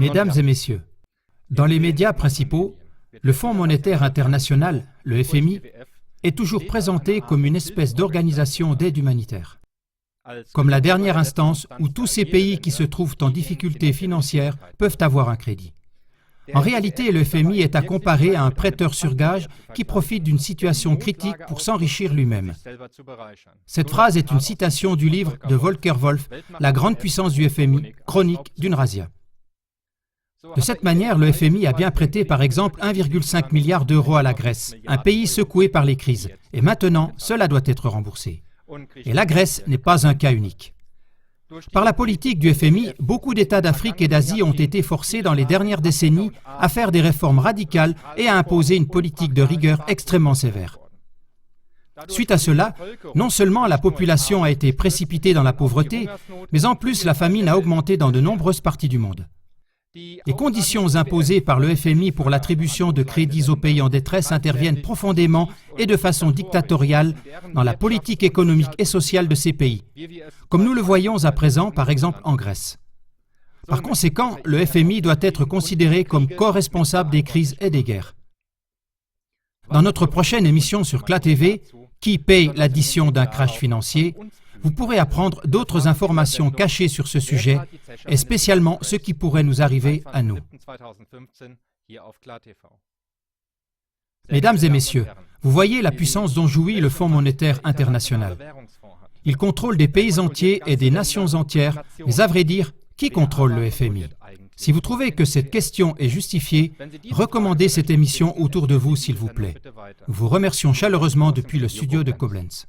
Mesdames et messieurs, dans les médias principaux, le Fonds monétaire international, le FMI, est toujours présenté comme une espèce d'organisation d'aide humanitaire, comme la dernière instance où tous ces pays qui se trouvent en difficulté financière peuvent avoir un crédit. En réalité, le FMI est à comparer à un prêteur sur gage qui profite d'une situation critique pour s'enrichir lui-même. Cette phrase est une citation du livre de Volker Wolf, La grande puissance du FMI, chronique d'une razzia. De cette manière, le FMI a bien prêté par exemple 1,5 milliard d'euros à la Grèce, un pays secoué par les crises. Et maintenant, cela doit être remboursé. Et la Grèce n'est pas un cas unique. Par la politique du FMI, beaucoup d'États d'Afrique et d'Asie ont été forcés dans les dernières décennies à faire des réformes radicales et à imposer une politique de rigueur extrêmement sévère. Suite à cela, non seulement la population a été précipitée dans la pauvreté, mais en plus la famine a augmenté dans de nombreuses parties du monde. Les conditions imposées par le FMI pour l'attribution de crédits aux pays en détresse interviennent profondément et de façon dictatoriale dans la politique économique et sociale de ces pays, comme nous le voyons à présent par exemple en Grèce. Par conséquent, le FMI doit être considéré comme co-responsable des crises et des guerres. Dans notre prochaine émission sur CLA TV, Qui paye l'addition d'un crash financier, vous pourrez apprendre d'autres informations cachées sur ce sujet, et spécialement ce qui pourrait nous arriver à nous. Mesdames et messieurs, vous voyez la puissance dont jouit le Fonds monétaire international. Il contrôle des pays entiers et des nations entières, mais à vrai dire, qui contrôle le FMI? Si vous trouvez que cette question est justifiée, recommandez cette émission autour de vous, s'il vous plaît. Nous vous remercions chaleureusement depuis le studio de Koblenz.